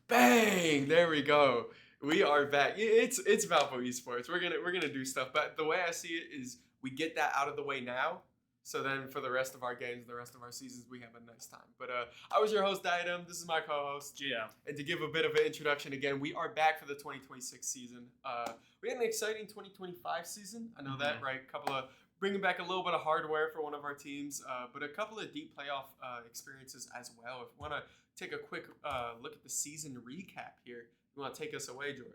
Bang! There we go. We are back. It's Valpo Esports. We're gonna do stuff, but the way I see it is we get that out of the way now. So then for the rest of our games, the rest of our seasons, we have a nice time. But I was your host, Diadem. This is my co-host. Yeah. And to give a bit of an introduction again, we are back for the 2026 season. We had an exciting 2025 season. I know that, right? Couple of bringing back a little bit of hardware for one of our teams, but a couple of deep playoff experiences as well. If you want to take a quick look at the season recap here, you want to take us away, George?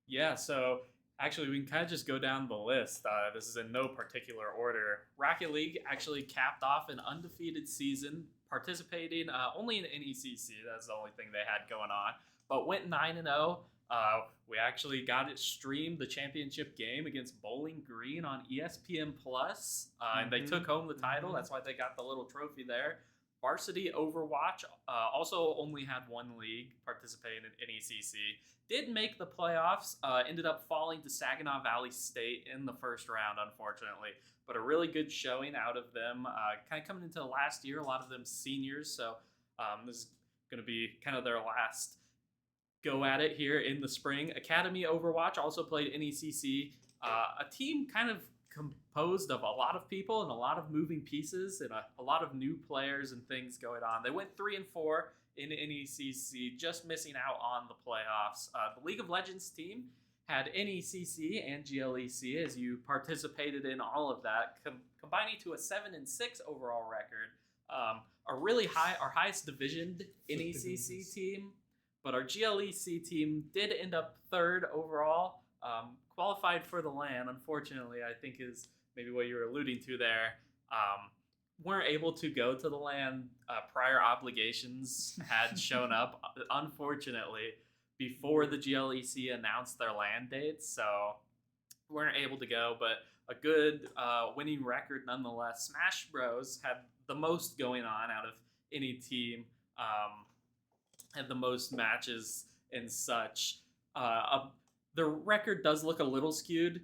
Yeah, so actually, we can kind of just go down the list. This is in no particular order. Rocket League actually capped off an undefeated season, participating only in NECC. That's the only thing they had going on, but went 9-0. We actually got it streamed the championship game against Bowling Green on ESPN Plus, and they took home the title. That's why they got the little trophy there. Varsity Overwatch also only had one league participating in NECC. Did make the playoffs, ended up falling to Saginaw Valley State in the first round, unfortunately. But a really good showing out of them. Kind of coming into the last year, a lot of them seniors, so this is going to be kind of their last go at it here in the spring. Academy Overwatch also played NECC. A team kind of composed of a lot of people and a lot of moving pieces and a lot of new players and things going on. They went 3-4 in NECC, just missing out on the playoffs. The League of Legends team had NECC and GLEC as you participated in all of that, combining to a 7-6 overall record. A really high, our highest divisioned NECC team, but our GLEC team did end up third overall. Qualified for the LAN, unfortunately, I think is maybe what you were alluding to there. Weren't able to go to the LAN. Prior obligations had shown up, unfortunately, before the GLEC announced their LAN dates, so weren't able to go, but a good winning record nonetheless. Smash Bros had the most going on out of any team, had the most matches and such. The record does look a little skewed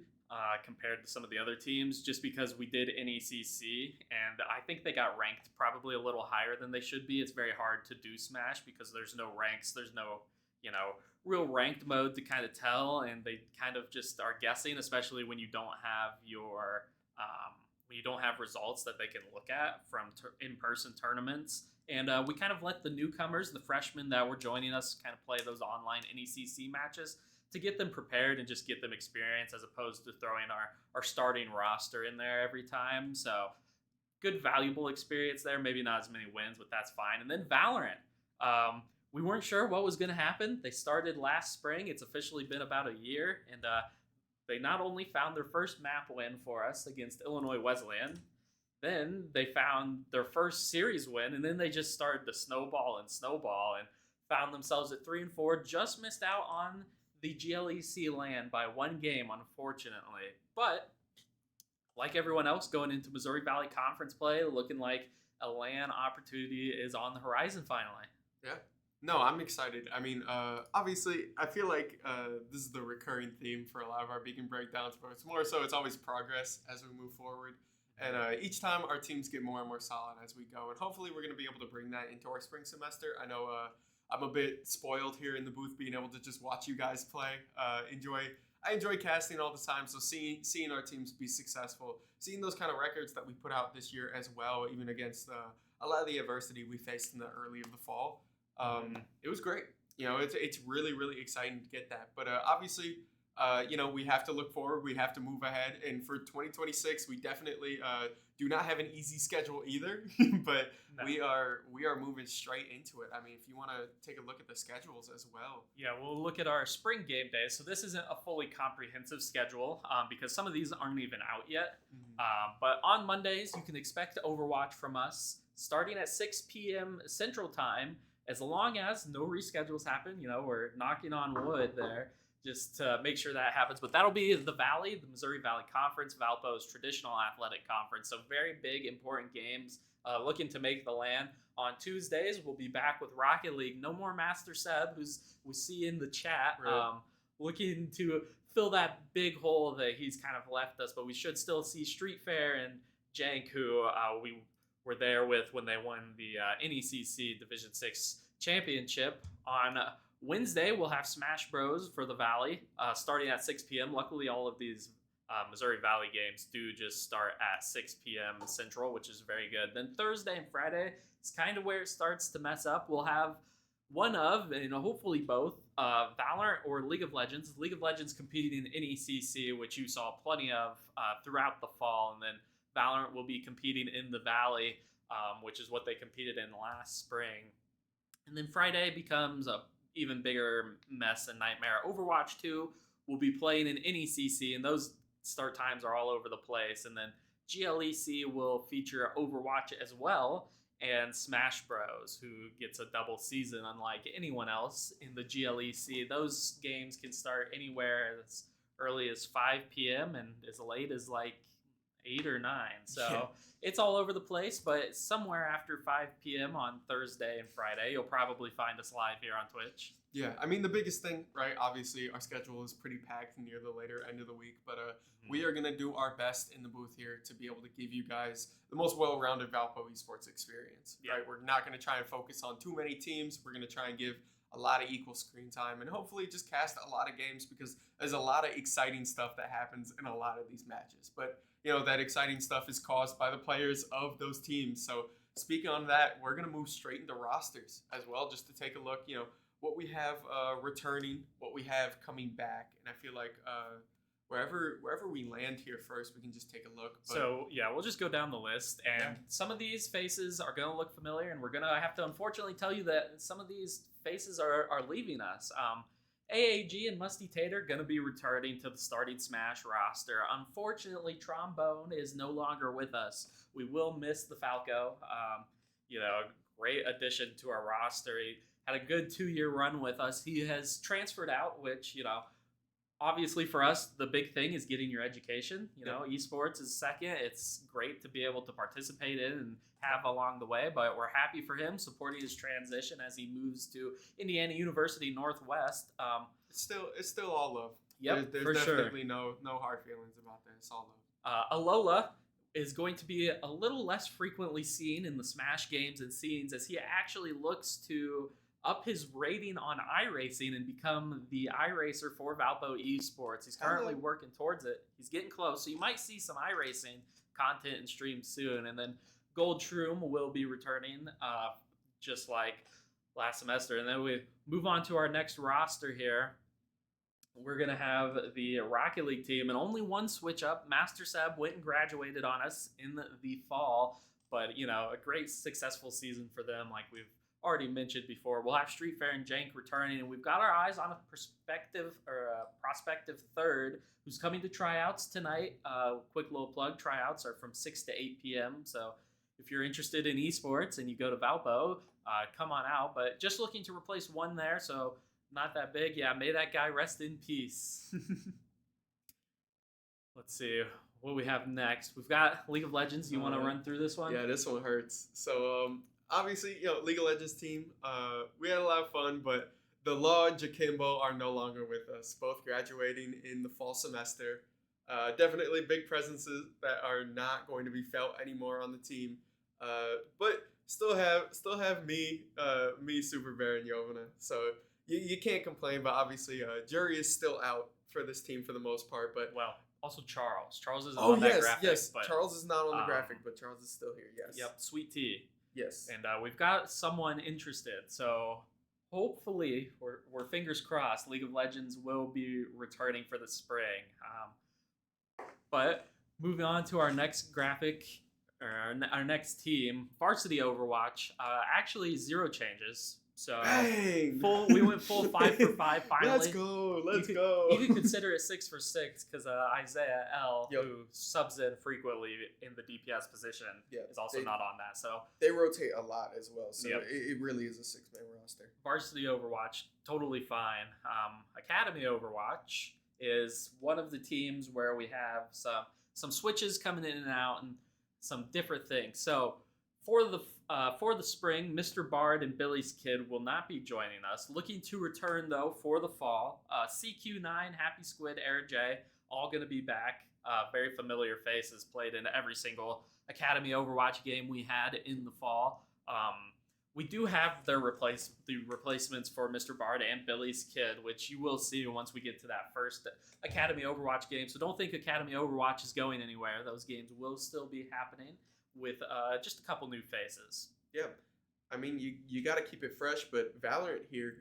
compared to some of the other teams just because we did NECC, and I think they got ranked probably a little higher than they should be. It's very hard to do Smash because there's no ranks, there's no, real ranked mode to kind of tell, and they kind of just are guessing, especially when you don't have results that they can look at from in-person tournaments. And we kind of let the newcomers, the freshmen that were joining us, kind of play those online NECC matches to get them prepared and just get them experience as opposed to throwing our starting roster in there every time. So good, valuable experience there. Maybe not as many wins, but that's fine. And then Valorant. We weren't sure what was going to happen. They started last spring. It's officially been about a year. And they not only found their first map win for us against Illinois Wesleyan, then they found their first series win, and then they just started to snowball and found themselves at 3-4, just missed out on the GLEC LAN by one game, unfortunately. But like everyone else going into Missouri Valley Conference play, looking like a LAN opportunity is on the horizon finally. Yeah. No, I'm excited. I mean, obviously, I feel like this is the recurring theme for a lot of our Beacon breakdowns, but it's more so it's always progress as we move forward. And each time our teams get more and more solid as we go. And hopefully we're going to be able to bring that into our spring semester. I know I'm a bit spoiled here in the booth being able to just watch you guys play. I enjoy casting all the time. So seeing our teams be successful, seeing those kind of records that we put out this year as well, even against a lot of the adversity we faced in the early of the fall, it was great. It's really, really exciting to get that. But obviously, we have to look forward. We have to move ahead. And for 2026, we definitely do not have an easy schedule either. But No. we are moving straight into it. I mean, if you want to take a look at the schedules as well. Yeah, we'll look at our spring game days. So this isn't a fully comprehensive schedule because some of these aren't even out yet. But on Mondays, you can expect Overwatch from us starting at 6 p.m. Central Time, as long as no reschedules happen. We're knocking on wood there, just to make sure that happens. But that'll be the Valley, the Missouri Valley Conference, Valpo's traditional athletic conference. So very big, important games. Looking to make the LAN. On Tuesdays, we'll be back with Rocket League. No more Master Seb, who's we see in the chat, Right. looking to fill that big hole that he's kind of left us. But we should still see Street Fair and Jank, who we were there with when they won the NECC Division 6 championship on Wednesday, we'll have Smash Bros. For the Valley starting at 6 p.m. Luckily, all of these Missouri Valley games do just start at 6 p.m. Central, which is very good. Then Thursday and Friday is kind of where it starts to mess up. We'll have one of, and hopefully both, Valorant or League of Legends. League of Legends competing in NECC, which you saw plenty of throughout the fall, and then Valorant will be competing in the Valley, which is what they competed in last spring. And then Friday becomes a even bigger mess and nightmare. Overwatch 2 will be playing in NECC, and those start times are all over the place. And then GLEC will feature Overwatch as well, and Smash Bros, who gets a double season unlike anyone else in the GLEC. Those games can start anywhere as early as 5 p.m. and as late as like 8 or 9. So it's all over the place, but somewhere after 5 p.m. on Thursday and Friday, you'll probably find us live here on Twitch. Yeah, I mean, the biggest thing, right? Obviously, our schedule is pretty packed near the later end of the week, but we are going to do our best in the booth here to be able to give you guys the most well-rounded Valpo esports experience, right? We're not going to try and focus on too many teams. We're going to try and give a lot of equal screen time and hopefully just cast a lot of games because there's a lot of exciting stuff that happens in a lot of these matches. But, you know, that exciting stuff is caused by the players of those teams. So speaking on that, we're going to move straight into rosters as well, just to take a look, you know, what we have returning, what we have coming back, and I feel like wherever we land here first, we can just take a look. But so yeah, we'll just go down the list, and some of these faces are going to look familiar, and we're going to have to unfortunately tell you that some of these faces are leaving us. AAG and Musty Tater going to be returning to the starting Smash roster. Unfortunately, Trombone is no longer with us. We will miss the Falco. You know, great addition to our roster. He had a good 2-year run with us. He has transferred out, which, you know, obviously for us, the big thing is getting your education. You know, esports is second. It's great to be able to participate in and have along the way, but we're happy for him supporting his transition as he moves to Indiana University Northwest. It's still all love. Yep, there's for definitely no hard feelings about that. It's all love. Alola is going to be a little less frequently seen in the Smash games and scenes as he actually looks to up his rating on iRacing and become the iRacer for Valpo Esports. He's currently working towards it. He's getting close, so you might see some iRacing content and streams soon. And then Gold Shroom will be returning, just like last semester. And then we move on to our next roster here. We're going to have the Rocket League team, and only one switch up. Master Seb went and graduated on us in the fall, but, you know, a great successful season for them, like we've already mentioned before. We'll have Street Fair and Jank returning, and we've got our eyes on a prospective third who's coming to tryouts tonight. Quick little plug, tryouts are from 6 to 8 p.m., so if you're interested in esports and you go to Valpo, come on out, but just looking to replace one there, so not that big. Yeah, may that guy rest in peace. Let's see what we have next. We've got League of Legends. You want to run through this one? Yeah, this one hurts. So, obviously, you know, League of Legends team, we had a lot of fun, but the Law and Jakimbo are no longer with us, both graduating in the fall semester. Definitely big presences that are not going to be felt anymore on the team. But still have me, Super Bear, and Yovana. So you can't complain, but obviously Jury is still out for this team for the most part. But well, also Charles. Charles isn't on that graphic. Yes, but, Charles is not on the graphic, but Charles is still here, yes. Yep, Sweet Tea. Yes. And we've got someone interested, so hopefully, we're fingers crossed, League of Legends will be returning for the spring. But moving on to our next graphic, or our next team, Varsity Overwatch, actually 0 changes. So we went full 5 for 5 finally. Let's go. You could consider it 6 for 6 because Isaiah L, who subs in frequently in the DPS position, is also not on that. So they rotate a lot as well. So it really is a 6-man roster. Varsity Overwatch, totally fine. Academy Overwatch is one of the teams where we have some switches coming in and out and some different things. So for the spring, Mr. Bard and Billy's Kid will not be joining us. Looking to return, though, for the fall. CQ9, Happy Squid, Air J, all going to be back. Very familiar faces, played in every single Academy Overwatch game we had in the fall. We do have the replacements for Mr. Bard and Billy's Kid, which you will see once we get to that first Academy Overwatch game. So don't think Academy Overwatch is going anywhere. Those games will still be happening with just a couple new faces. Yeah. I mean, you got to keep it fresh, but Valorant here,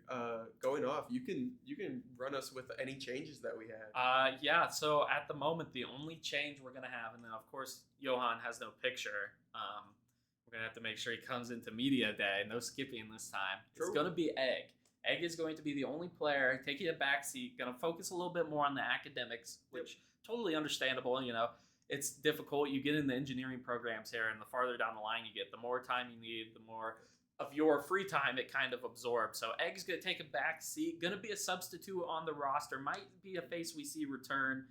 going off, you can run us with any changes that we had. Yeah, so at the moment, the only change we're going to have, and then of course, Johan has no picture. We're going to have to make sure he comes into Media Day. No skipping this time. True. It's going to be Egg. Egg is going to be the only player taking a backseat, going to focus a little bit more on the academics, which totally understandable, you know. It's difficult. You get in the engineering programs here, and the farther down the line you get, the more time you need, the more of your free time it kind of absorbs. So Egg's going to take a back seat, going to be a substitute on the roster, might be a face we see return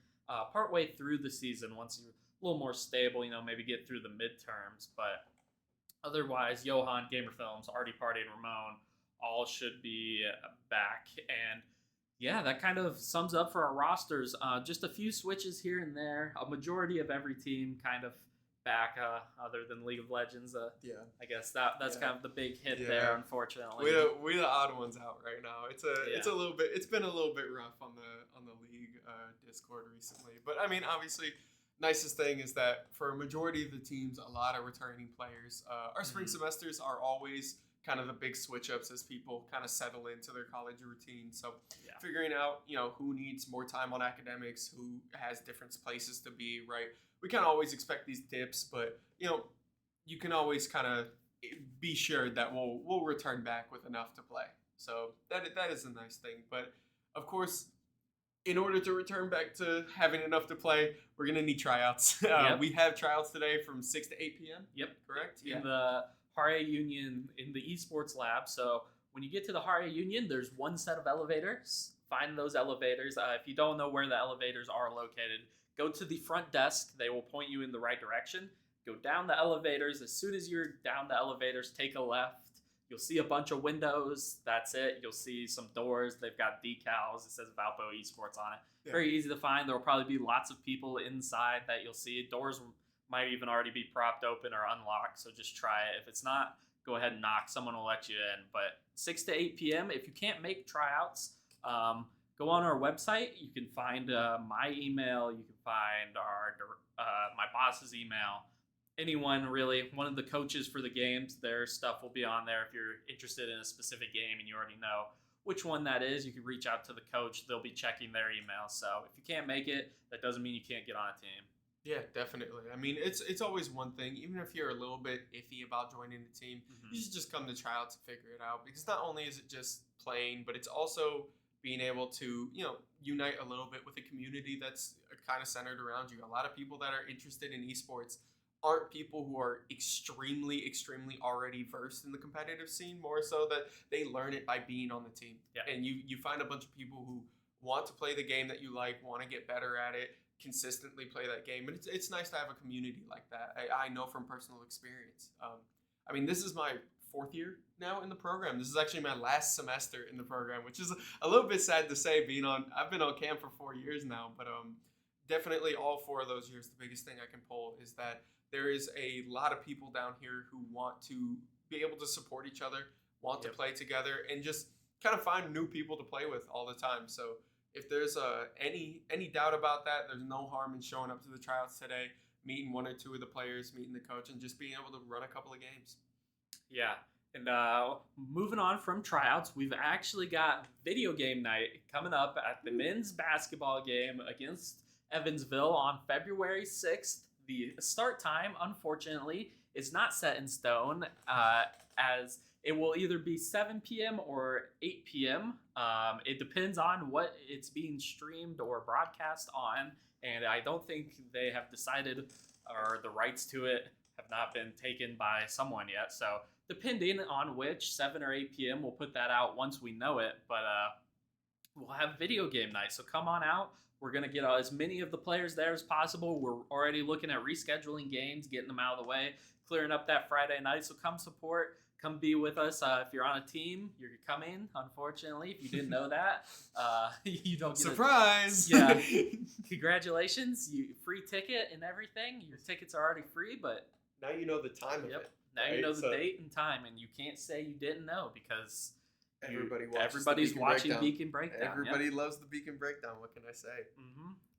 partway through the season once you're a little more stable, you know, maybe get through the midterms. But otherwise, Johan, Gamer Films, Artie Party, and Ramon all should be back. And yeah, that kind of sums up for our rosters. Just a few switches here and there. A majority of every team kind of back, other than League of Legends. Yeah, I guess that's kind of the big hit there, unfortunately. We're the odd ones out right now. It's a little bit. It's been a little bit rough on the League Discord recently. But I mean, obviously, nicest thing is that for a majority of the teams, a lot of returning players. Our spring semesters are always kind of the big switch ups as people kind of settle into their college routine. So figuring out, you know, who needs more time on academics, who has different places to be, right? We can't always expect these dips, but, you know, you can always kind of be sure that we'll return back with enough to play. So that is a nice thing. But of course, in order to return back to having enough to play, we're going to need tryouts. We have tryouts today from 6 to 8 p.m. Yep. Correct? In the Haria Union in the esports lab. So when you get to the Haria Union, there's one set of elevators. Find those elevators. If you don't know where the elevators are located, go to the front desk. They will point you in the right direction. Go down the elevators. As soon as you're down the elevators, take a left. You'll see a bunch of windows. That's it. You'll see some doors. They've got decals. It says Valpo Esports on it. Yeah. Very easy to find. There will probably be lots of people inside that you'll see. Doors might even already be propped open or unlocked, so just try it. If it's not, go ahead and knock. Someone will let you in. But 6 to 8 p.m., if you can't make tryouts, go on our website. You can find my email. You can find my boss's email. Anyone really, one of the coaches for the games, their stuff will be on there. If you're interested in a specific game and you already know which one that is, you can reach out to the coach. They'll be checking their email. So if you can't make it, that doesn't mean you can't get on a team. Yeah, definitely. I mean, it's always one thing. Even if you're a little bit iffy about joining the team, you should just come to tryouts and figure it out. Because not only is it just playing, but it's also being able to, you know, unite a little bit with a community that's kind of centered around you. A lot of people that are interested in esports aren't people who are extremely already versed in the competitive scene, more so that they learn it by being on the team. Yeah. And you find a bunch of people who want to play the game that you like, want to get better at it, consistently play that game. And it's nice to have a community like that. I know from personal experience. I mean, this is my 4th year now in the program. This is actually my last semester in the program, which is a little bit sad to say. I've been on camp for 4 years now, but definitely all 4 of those years, the biggest thing I can pull is that there is a lot of people down here who want to be able to support each other, want to play together, and just kind of find new people to play with all the time. So if there's any doubt about that, there's no harm in showing up to the tryouts today, meeting 1 or 2 of the players, meeting the coach, and just being able to run a couple of games. Yeah. And moving on from tryouts, we've actually got video game night coming up at the men's basketball game against Evansville on February 6th. The start time, unfortunately, is not set in stone, as it will either be 7 p.m. or 8 p.m. It depends on what it's being streamed or broadcast on, and I don't think they have decided, or the rights to it have not been taken by someone yet. So depending on which, 7 or 8 p.m., we'll put that out once we know it, but we'll have video game night, so come on out. We're going to get as many of the players there as possible. We're already looking at rescheduling games, getting them out of the way, clearing up that Friday night. So come support, come be with us. If you're on a team, you're coming, unfortunately. If you didn't know that, you don't get surprise! Yeah. Congratulations. Free ticket and everything. Your tickets are already free, but now you know the time of it. Now you Right? know the So date and time, and you can't say you didn't know because everybody's watching Beacon Breakdown. Everybody loves the Beacon Breakdown. What can I say?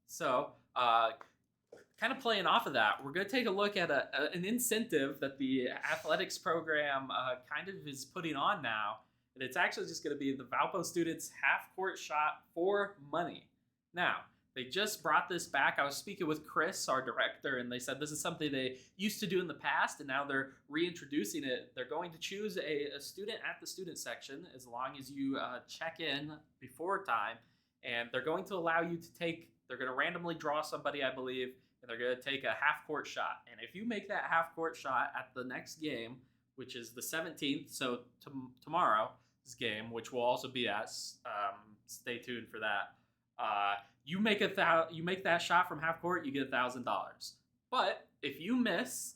So, kind of playing off of that, we're going to take a look at an incentive that the athletics program kind of is putting on now. And it's actually just going to be the Valpo students half-court shot for money. Now, they just brought this back. I was speaking with Chris, our director, and they said this is something they used to do in the past, and now they're reintroducing it. They're going to choose a student at the student section as long as you check in before time, and they're going to allow you to take, they're going to randomly draw somebody, I believe, and they're going to take a half-court shot. And if you make that half-court shot at the next game, which is the 17th, so tomorrow's game, which will also be at, stay tuned for that, you make that shot from half court, you get $1,000. But if you miss,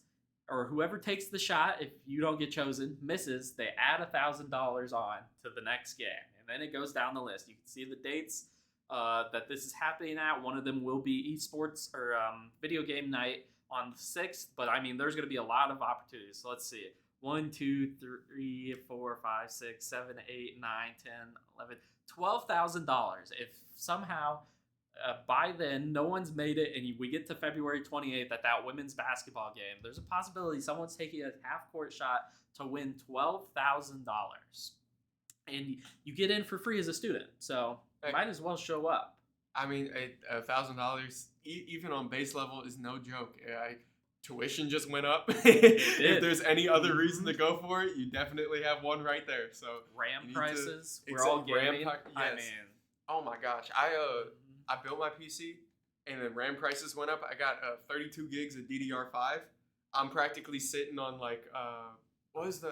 or whoever takes the shot, if you don't get chosen, misses, they add $1,000 on to the next game, and then it goes down the list. You can see the dates that this is happening at. One of them will be esports or video game night on the 6th. But I mean, there's going to be a lot of opportunities. So let's see. 1, 2, 3, 4, 5, 6, 7, 8, 9, 10, 11, $12,000. If somehow by then no one's made it and we get to February 28th at that women's basketball game, there's a possibility someone's taking a half-court shot to win $12,000. And you get in for free as a student, so you might as well show up. I mean, $1,000 even on base level is no joke. Tuition just went up. If there's any other reason to go for it, you definitely have one right there. So RAM prices, we're all gaming. Yes. I mean, oh my gosh, I built my PC, and then RAM prices went up. I got 32 gigs of DDR5. I'm practically sitting on like was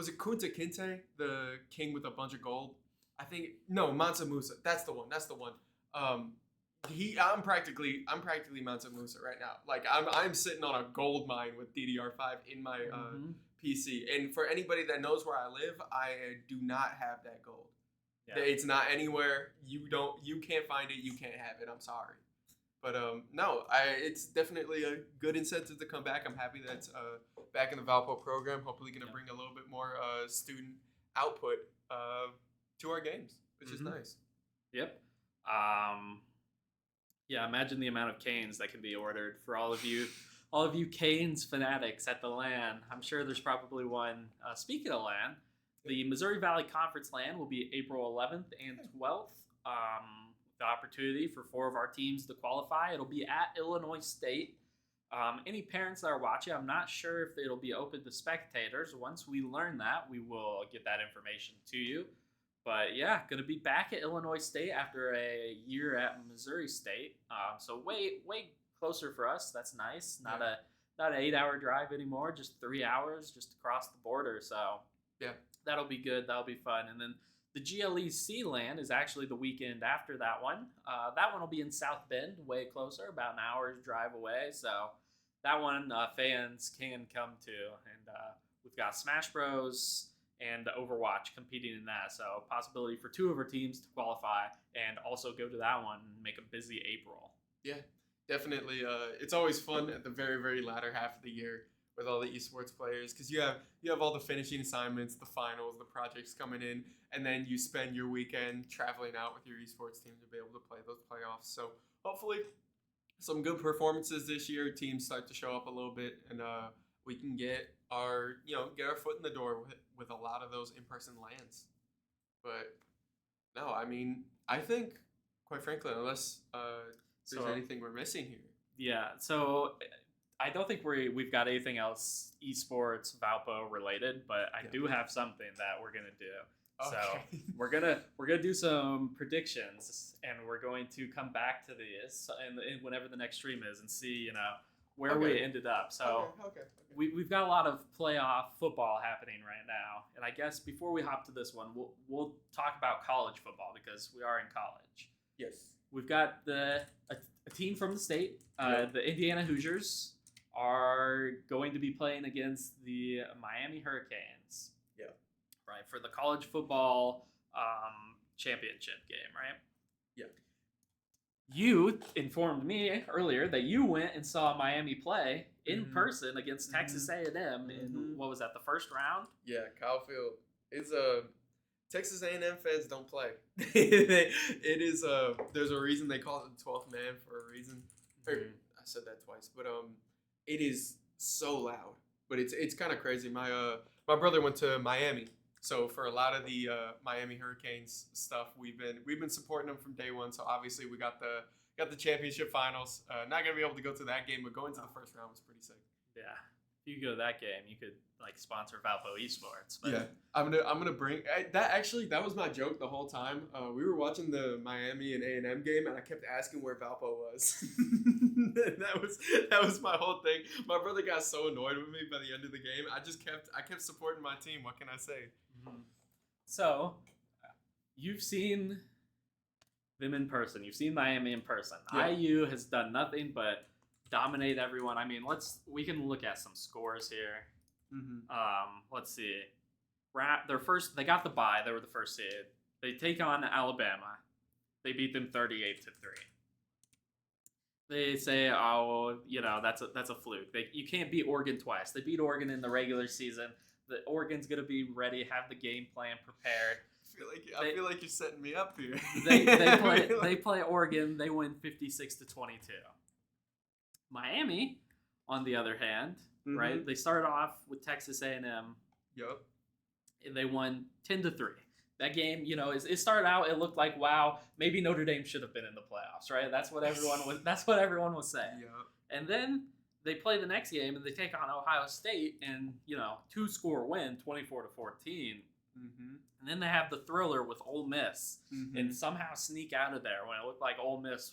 it Kunta Kinte, the king with a bunch of gold? I think no, Mansa Musa. That's the one. I'm practically Mansa Musa right now. Like I'm sitting on a gold mine with DDR5 in my PC. And for anybody that knows where I live, I do not have that gold. Yeah. It's not anywhere. You can't find it. You can't have it. I'm sorry. But no, it's definitely a good incentive to come back. I'm happy that it's back in the Valpo program. Hopefully going to bring a little bit more student output to our games, which is nice. Yep. Yeah, imagine the amount of canes that can be ordered for all of you canes fanatics at the LAN. I'm sure there's probably one. Speaking of LAN, the Missouri Valley Conference LAN will be April 11th and 12th. The opportunity for 4 of our teams to qualify. It'll be at Illinois State. Any parents that are watching, I'm not sure if it'll be open to spectators. Once we learn that, we will get that information to you. But yeah, going to be back at Illinois State after a year at Missouri State. So way closer for us. That's nice. Not an 8-hour drive anymore. Just 3 hours just across the border. So yeah, that'll be good. That'll be fun. And then the GLEC LAN is actually the weekend after that one. That one will be in South Bend, way closer, about an hour's drive away. So that one fans can come to. And we've got Smash Bros. And Overwatch competing in that. So possibility for 2 of our teams to qualify and also go to that one and make a busy April. Yeah, definitely. It's always fun at the very, very latter half of the year with all the esports players because you have all the finishing assignments, the finals, the projects coming in, and then you spend your weekend traveling out with your esports team to be able to play those playoffs. So hopefully some good performances this year. Teams start to show up a little bit, and we can get our foot in the door with a lot of those in-person LANs. But no, I mean, I think, quite frankly, unless there's anything we're missing here. Yeah, so I don't think we've got anything else esports Valpo related, but I do have something that we're gonna do. Okay. So we're gonna do some predictions, and we're going to come back to this and whenever the next stream is and see where we ended up. So we've got a lot of playoff football happening right now, and I guess before we hop to this one, we'll talk about college football because we are in college. Yes, we've got a team from the state. The Indiana Hoosiers are going to be playing against the Miami Hurricanes. Yeah, right, for the college football championship game, right? You informed me earlier that you went and saw Miami play in person against Texas A&M in what was that, the first round? Yeah, Kyle Field. It's Texas A&M fans don't play. It is there's a reason they call it the 12th man for a reason. I said that twice, but it is so loud. But it's kind of crazy. My brother went to Miami, so for a lot of the Miami Hurricanes stuff, we've been supporting them from day one. So obviously we got the championship finals. Not gonna be able to go to that game, but going to the first round was pretty sick. Yeah, if you go to that game, you could like sponsor Valpo Esports. But Yeah, I'm gonna bring that. Actually, that was my joke the whole time. We were watching the Miami and A&M game, and I kept asking where Valpo was. that was my whole thing. My brother got so annoyed with me by the end of the game. I kept supporting my team. What can I say? So, you've seen them in person. You've seen Miami in person. Yeah. IU has done nothing but dominate everyone. I mean, we can look at some scores here. Let's see. They got the bye. They were the first seed. They take on Alabama. They beat them 38-3. They say, oh, that's a fluke. You can't beat Oregon twice. They beat Oregon in the regular season. The Oregon's gonna be ready, have the game plan prepared. I feel like you're setting me up here. They play Oregon. They win 56-22. Miami, on the other hand, right? They started off with Texas A&M. Yep. And they won 10-3. That game, it started out. It looked like, wow, maybe Notre Dame should have been in the playoffs, right? That's what everyone was. That's what everyone was saying. Yep. And then they play the next game and they take on Ohio State and 2-score win, 24-14. And then they have the thriller with Ole Miss and somehow sneak out of there when it looked like Ole Miss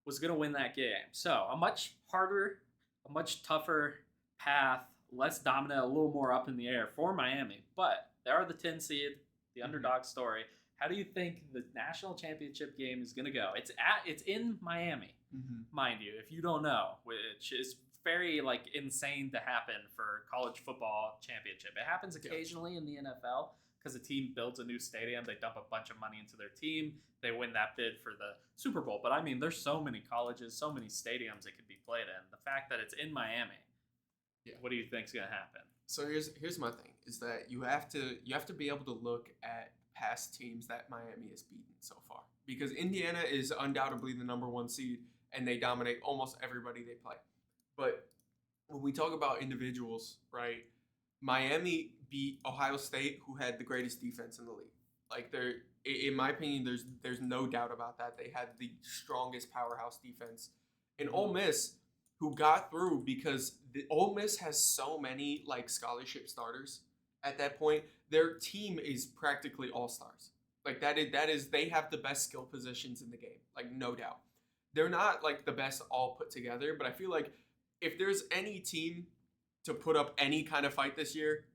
was going to win that game. So a much harder, a much tougher path, less dominant, a little more up in the air for Miami. But they are the 10 seed, the underdog story. How do you think the national championship game is going to go? It's in Miami, mind you, if you don't know, which is very insane to happen for college football championship. It happens occasionally in the NFL because a team builds a new stadium, they dump a bunch of money into their team, they win that bid for the Super Bowl. But I mean, there's so many colleges, so many stadiums it could be played in. The fact that it's in Miami, what do you think's gonna happen? So here's my thing: is that you have to be able to look at past teams that Miami has beaten so far, because Indiana is undoubtedly the number 1 seed and they dominate almost everybody they play. But when we talk about individuals, right? Miami beat Ohio State, who had the greatest defense in the league. Like in my opinion, there's no doubt about that. They had the strongest powerhouse defense. And Ole Miss, who got through because Ole Miss has so many scholarship starters at that point. Their team is practically all stars. That is they have the best skill positions in the game, no doubt. They're not the best all put together, but I feel like if there's any team to put up any kind of fight this year,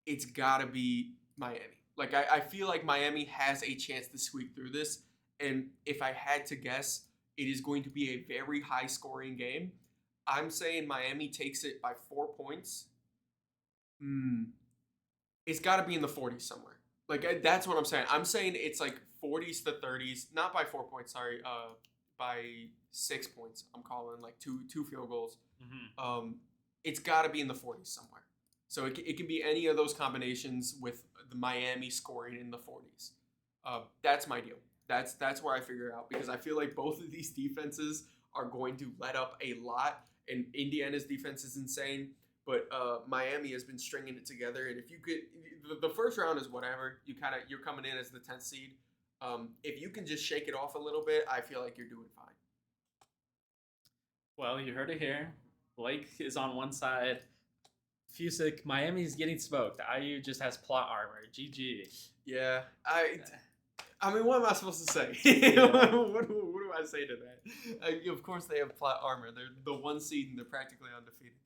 it's gotta be Miami. I feel like Miami has a chance to squeak through this, and if I had to guess, it is going to be a very high scoring game. I'm saying Miami takes it by 4 points. It's got to be in the 40s somewhere. That's what I'm saying. I'm saying it's 40s to 30s, not by 4 points. Sorry, by 6 points. I'm calling two field goals. It's got to be in the 40s somewhere. So it can be any of those combinations with the Miami scoring in the 40s. That's my deal. That's where I figure it out, because I feel like both of these defenses are going to let up a lot, and Indiana's defense is insane, but Miami has been stringing it together. And if you could, the first round is whatever. You're coming in as the 10th seed. If you can just shake it off a little bit, I feel like you're doing fine. Well, you heard it here. Blake is on one side. Fusick, Miami's getting smoked. IU just has plot armor. GG. Yeah, I mean, what am I supposed to say? Yeah. What do I say to that? Of course, they have plot armor. They're the 1 seed and they're practically undefeated.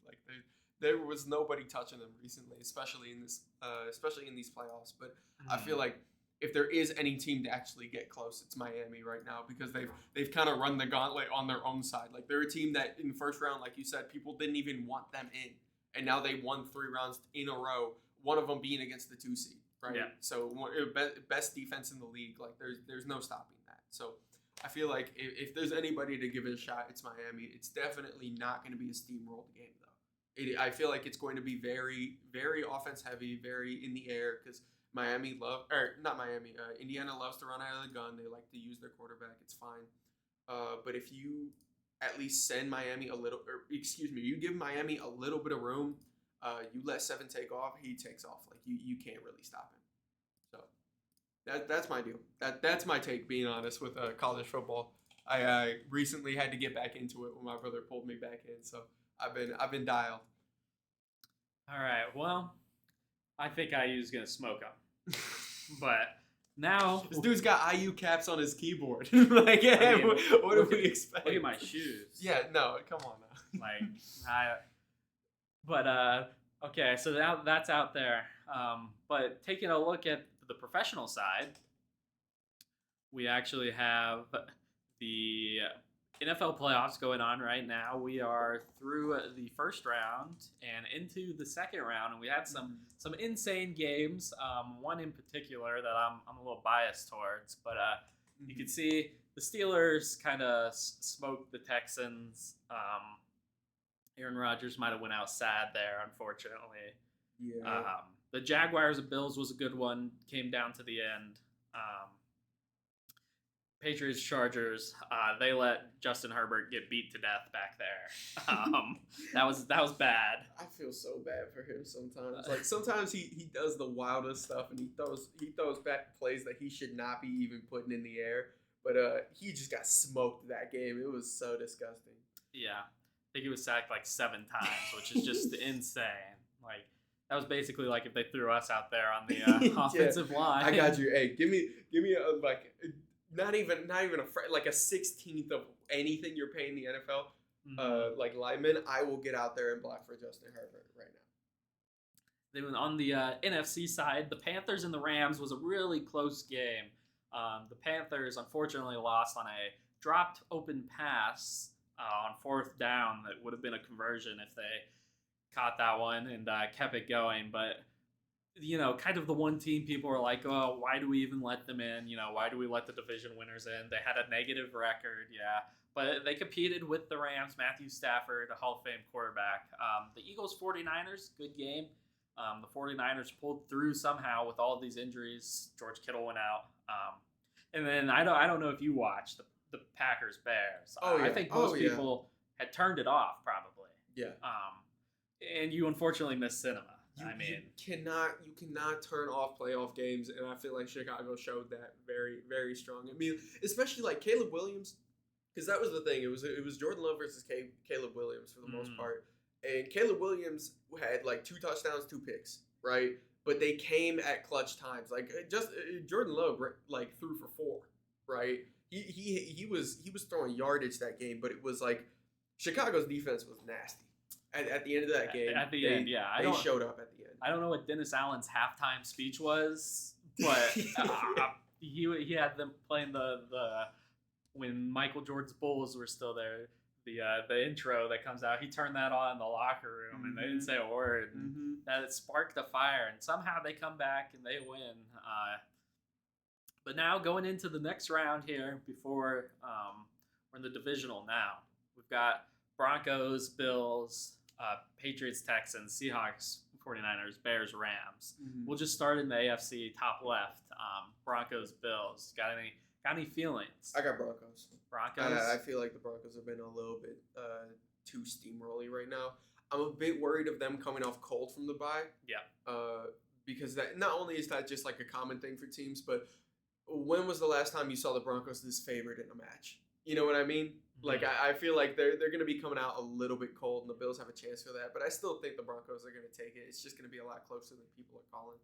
There was nobody touching them recently, especially in these playoffs. But I feel like if there is any team to actually get close, it's Miami right now, because they've kind of run the gauntlet on their own side. They're a team that in the first round, like you said, people didn't even want them in, and now they won 3 rounds in a row. One of them being against the 2 seed, right? Yeah. So best defense in the league. There's no stopping that. So I feel like if there's anybody to give it a shot, it's Miami. It's definitely not going to be a steamrolled game though. I feel like it's going to be very, very offense heavy, very in the air because Indiana loves to run out of the gun. They like to use their quarterback. It's fine. But if you at least send Miami you give Miami a little bit of room. You let Seven take off, he takes off. Like you can't really stop him. So that's my deal. That's my take. Being honest with college football, I recently had to get back into it when my brother pulled me back in. So I've been dialed. All right. Well, I think IU's gonna smoke them, but now This dude's got IU caps on his keyboard. Like, yeah, I mean, what do we expect? look at my shoes. Yeah, no, come on now. Okay, so now that's out there. But taking a look at the professional side, we actually have the NFL playoffs going on right now. We are through the first round and into the second round, and we had some insane games. One in particular that I'm a little biased towards, but you can see the Steelers kind of smoked the Texans. Aaron Rodgers might have went out sad there, unfortunately. Yeah. The Jaguars and Bills was a good one. Came down to the end. Patriots, Chargers, they let Justin Herbert get beat to death back there. That was bad. I feel so bad for him sometimes. Like sometimes he does the wildest stuff and he throws back plays that he should not be even putting in the air. But he just got smoked that game. It was so disgusting. Yeah. I think he was sacked like 7 times, which is just insane. Like that was basically like if they threw us out there on the offensive line. I got you. Hey, give me a like not even like a 16th of anything you're paying the NFL like lineman. I will get out there and block for Justin Herbert right now. Then on the NFC side, the Panthers and the Rams was a really close game. The Panthers unfortunately lost on a dropped open pass on 4th down that would have been a conversion if they caught that one and kept it going. But, kind of the one team people were like, oh, why do we even let them in? Why do we let the division winners in? They had a negative record, yeah. But they competed with the Rams, Matthew Stafford, a Hall of Fame quarterback. The Eagles 49ers, good game. The 49ers pulled through somehow with all of these injuries. George Kittle went out. And then I don't know if you watched the Packers Bears. Oh, yeah. I think most people had turned it off probably. Yeah. And you unfortunately missed cinema. You cannot turn off playoff games, and I feel like Chicago showed that very, very strong. I mean, especially like Caleb Williams, because that was the thing. It was Jordan Love versus Caleb Williams for the most part, and Caleb Williams had like 2 touchdowns, 2 picks, right? But they came at clutch times. Like just Jordan Love like threw for 4, right? He was throwing yardage that game, but it was like Chicago's defense was nasty. At the end of that game, they showed up at the end. I don't know what Dennis Allen's halftime speech was, but he had them playing the when Michael Jordan's Bulls were still there. The intro that comes out, he turned that on in the locker room, and they didn't say a word. And that it sparked a fire, and somehow they come back and they win. But now going into the next round here, before we're in the divisional now, we've got Broncos, Bills, Patriots, Texans, Seahawks, 49ers, Bears, Rams. We'll just start in the AFC top left. Broncos, Bills. Got any feelings? I got Broncos. Broncos? I feel like the Broncos have been a little bit too steamrolly right now. I'm a bit worried of them coming off cold from the bye. Yeah. Because that not only is that just like a common thing for teams, but when was the last time you saw the Broncos this favored in a match? You know what I mean? Like, I feel like they're going to be coming out a little bit cold, and the Bills have a chance for that. But I still think the Broncos are going to take it. It's just going to be a lot closer than people are calling.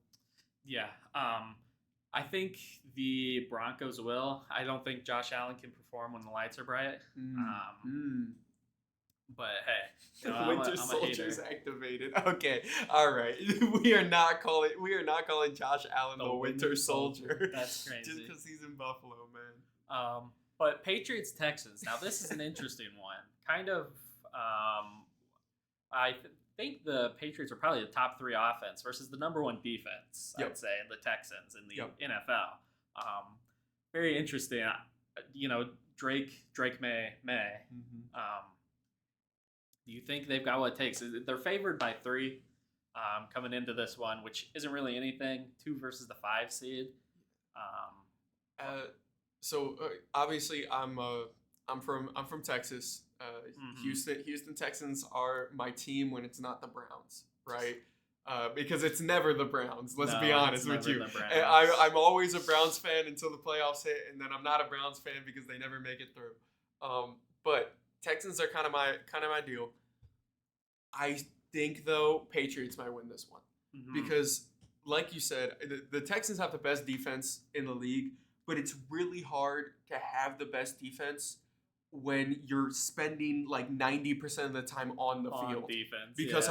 Yeah. I think the Broncos will. I don't think Josh Allen can perform when the lights are bright. But hey, Winter Soldier's activated. Okay, all right. We are not calling Josh Allen the Winter Soldier. That's crazy. Just because he's in Buffalo, man. But Patriots Texans. Now this is an interesting one. Kind of. I think the Patriots are probably the top 3 offense versus the number 1 defense. I'd say the Texans in the NFL. Very interesting. Drake May. Do you think they've got what it takes? They're favored by 3 coming into this one, which isn't really anything. 2 versus the 5 seed. Obviously I'm from Texas. Houston Texans are my team when it's not the Browns, right? Because it's never the Browns. Let's be honest with you. I'm always a Browns fan until the playoffs hit, and then I'm not a Browns fan because they never make it through. But Texans are kind of my deal. I think though Patriots might win this one because, like you said, the Texans have the best defense in the league, but it's really hard to have the best defense when you're spending like 90% of the time on the field defense because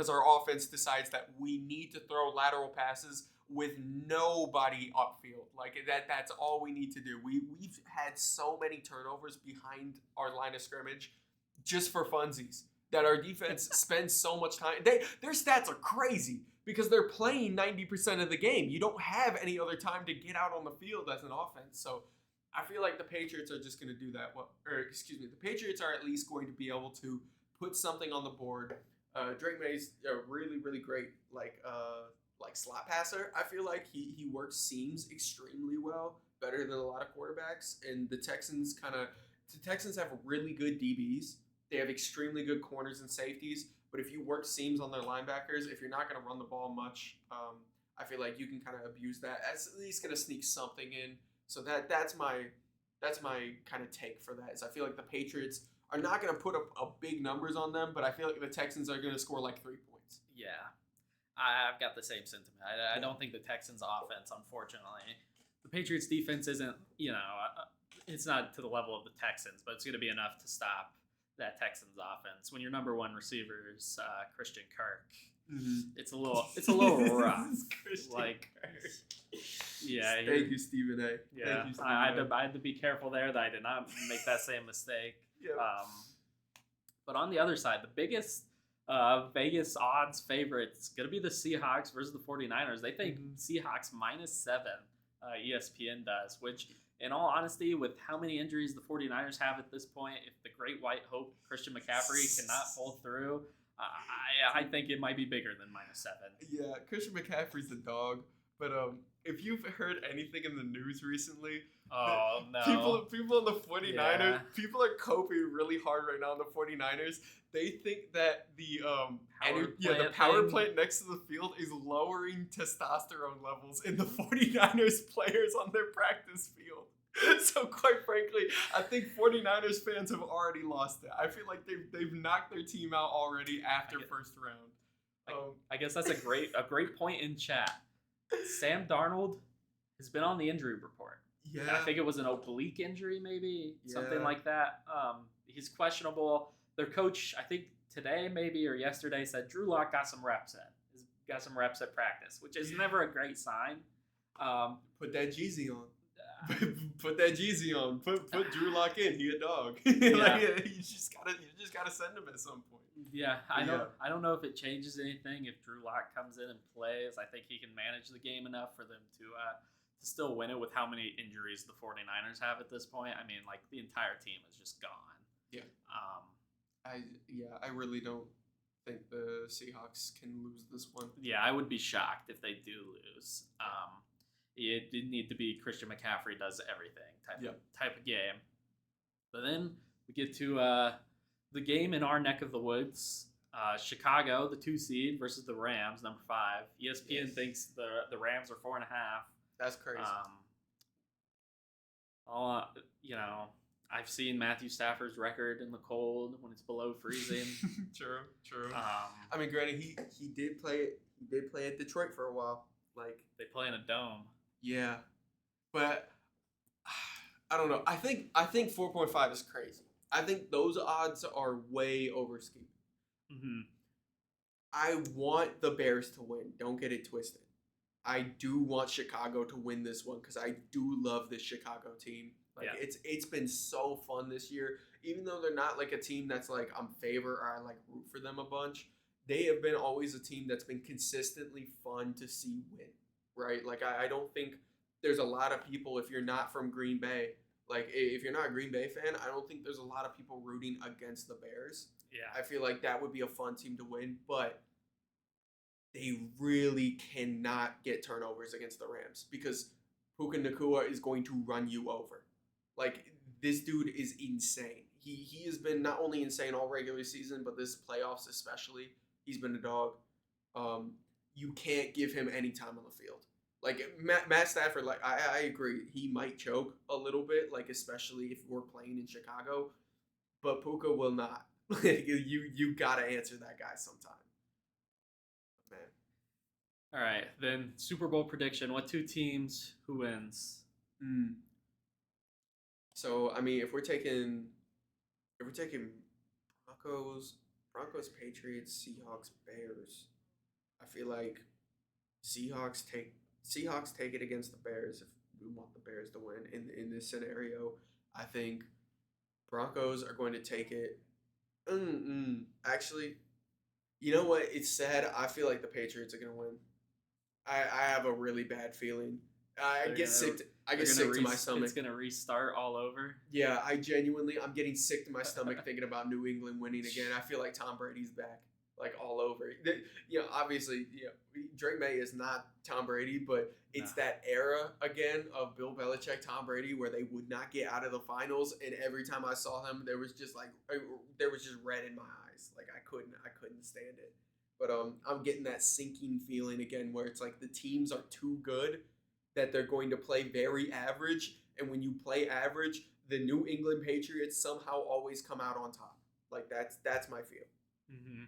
our offense decides that we need to throw lateral passes with nobody upfield. Like that's all we need to do. We've had so many turnovers behind our line of scrimmage just for funsies that our defense spends so much time. Their stats are crazy because they're playing 90% of the game. You don't have any other time to get out on the field as an offense. So I feel like the Patriots are just going to do that. The Patriots are at least going to be able to put something on the board. Drake May's a really, really great like slot passer. I feel like he works seams extremely well, better than a lot of quarterbacks. And the Texans have really good DBs. They have extremely good corners and safeties. But if you work seams on their linebackers, if you're not going to run the ball much, I feel like you can kind of abuse that. That's at least going to sneak something in. So that's my kind of take for that. Is I feel like the Patriots are not going to put up big numbers on them, but I feel like the Texans are going to score like 3 points. Yeah, I've got the same sentiment. I don't think the Texans' offense, unfortunately, the Patriots' defense isn't. It's not to the level of the Texans, but it's going to be enough to stop that Texans' offense. When your number 1 receiver is Christian Kirk, it's a little rough. Like. Yeah. Thank you, Stephen A. Yeah, I had to be careful there that I did not make that same mistake. Yeah. But on the other side, the biggest Vegas odds favorite is going to be the Seahawks versus the 49ers. They think Seahawks -7, ESPN does, which, in all honesty, with how many injuries the 49ers have at this point, if the great white hope Christian McCaffrey cannot pull through, I think it might be bigger than -7. Yeah, Christian McCaffrey's the dog. But if you've heard anything in the news recently, people in the 49ers, people are coping really hard right now in the 49ers. They think that the power plant next to the field is lowering testosterone levels in the 49ers players on their practice field. So quite frankly, I think 49ers fans have already lost it. I feel like they've knocked their team out already after first round. I guess that's a great point in chat. Sam Darnold has been on the injury report. Yeah. And I think it was an oblique injury, maybe something like that. He's questionable. Their coach, I think today maybe or yesterday, said Drew Lock got some reps in. He's got some reps at practice, which is never a great sign. Put that Jeezy on. Put that Jeezy on. Put Drew Lock in. He a dog. You just gotta send him at some point. Yeah, I don't know if it changes anything if Drew Lock comes in and plays. I think he can manage the game enough for them to still win it with how many injuries the 49ers have at this point. I mean, like, the entire team is just gone. Yeah. I really don't think the Seahawks can lose this one. Yeah, I would be shocked if they do lose. It didn't need to be Christian McCaffrey does everything type of game. But then we get to the game in our neck of the woods. Chicago, the 2 seed, versus the Rams, number 5. ESPN thinks the Rams are 4.5. That's crazy. I've seen Matthew Stafford's record in the cold when it's below freezing. True. I mean, granted, he did play at Detroit for a while. Like, they play in a dome. Yeah, but I don't know. I think 4.5 is crazy. I think those odds are way overskewed. I want the Bears to win. Don't get it twisted. I do want Chicago to win this one because I do love this Chicago team. Like, it's been so fun this year. Even though they're not like a team that's like I'm favor or I like root for them a bunch, they have been always a team that's been consistently fun to see win. Right? Like, I don't think there's a lot of people, if you're not from Green Bay, Like if you're not a Green Bay fan, I don't think there's a lot of people rooting against the Bears. Yeah. I feel like that would be a fun team to win, but they really cannot get turnovers against the Rams because Puka Nacua is going to run you over. Like this dude is insane. He has been not only insane all regular season, but this playoffs especially. He's been a dog. You can't give him any time on the field. Like Matt Stafford, like I agree, he might choke a little bit, like especially if we're playing in Chicago, but Puka will not. you gotta answer that guy sometime, man. All right, then Super Bowl prediction. What two teams? Who wins? So I mean, if we're taking Broncos, Patriots, Seahawks, Bears, I feel like Seahawks take it against the Bears if we want the Bears to win in this scenario. I think Broncos are going to take it. Actually, you know what? It's sad. I feel like the Patriots are going to win. I have a really bad feeling. I get sick to my stomach. It's going to restart all over. Yeah, I'm getting sick to my stomach thinking about New England winning again. I feel like Tom Brady's back, like all over. Obviously, Drake May is not Tom Brady, but it's that era again of Bill Belichick, Tom Brady, where they would not get out of the finals, and every time I saw them, there was just red in my eyes. Like I couldn't stand it. But I'm getting that sinking feeling again, where it's like the teams are too good that they're going to play very average, and when you play average, the New England Patriots somehow always come out on top. Like that's my feel. Mm-hmm.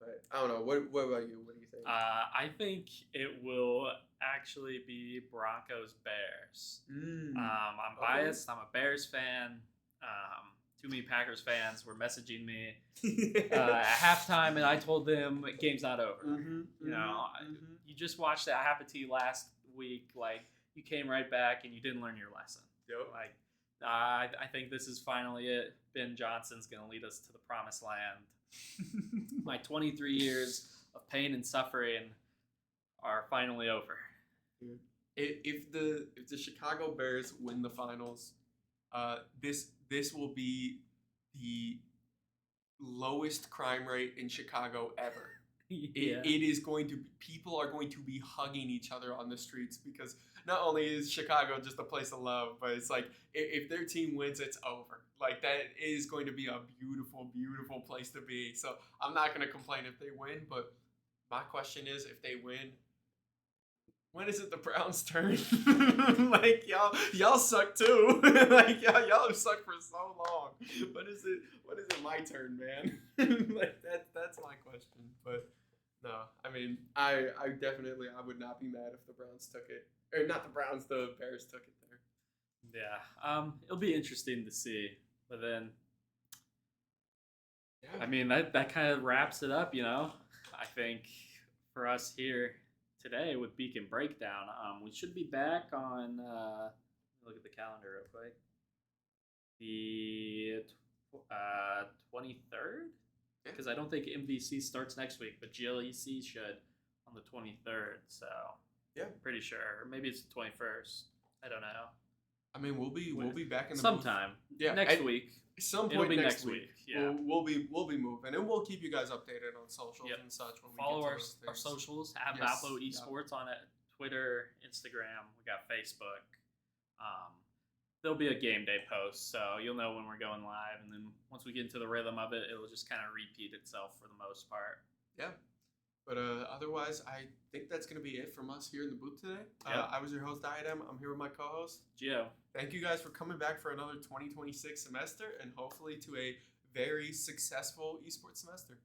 But I don't know. What about you? What do you think? I think it will actually be Broncos Bears. I'm biased. I'm a Bears fan. Too many Packers fans were messaging me at halftime, and I told them game's not over. You just watched that happen to you last week. Like you came right back and you didn't learn your lesson. Yep. Like I think this is finally it. Ben Johnson's gonna lead us to the promised land. My 23 years of pain and suffering are finally over. If the Chicago Bears win the finals, this will be the lowest crime rate in Chicago ever. Yeah. It is going to be, people are going to be hugging each other on the streets because not only is Chicago just a place of love, but it's like if their team wins, it's over. Like that is going to be a beautiful, beautiful place to be. So I'm not going to complain if they win, but my question is, if they win, when is it the Browns' turn? Like y'all suck too. Like y'all have sucked for so long. When is it my turn, man? Like that's my question. But no, I mean I definitely would not be mad if the Browns took it. Or not the Browns, the Bears took it there. Yeah. It'll be interesting to see. But then Yeah. I mean that kind of wraps it up, I think for us here today with Beacon Breakdown. We should be back on look at the calendar real quick. The 23rd? Because I don't think MVC starts next week, but GLEC should on the 23rd. So yeah, pretty sure. Or maybe it's the 21st. I don't know. I mean, we'll be back in the sometime. Booth. Yeah, next week. Some It'll point be next week. Yeah, we'll be moving, and we'll keep you guys updated on socials and such when follow we get our to those things. socials. Have Yes. Valpo Esports on it. Twitter, Instagram. We got Facebook. There'll be a game day post, so you'll know when we're going live. And then once we get into the rhythm of it, it'll just kind of repeat itself for the most part. Yeah. But otherwise, I think that's going to be it from us here in the booth today. I was your host, Diadem. I'm here with my co-host, Gio. Thank you guys for coming back for another 2026 semester and hopefully to a very successful esports semester.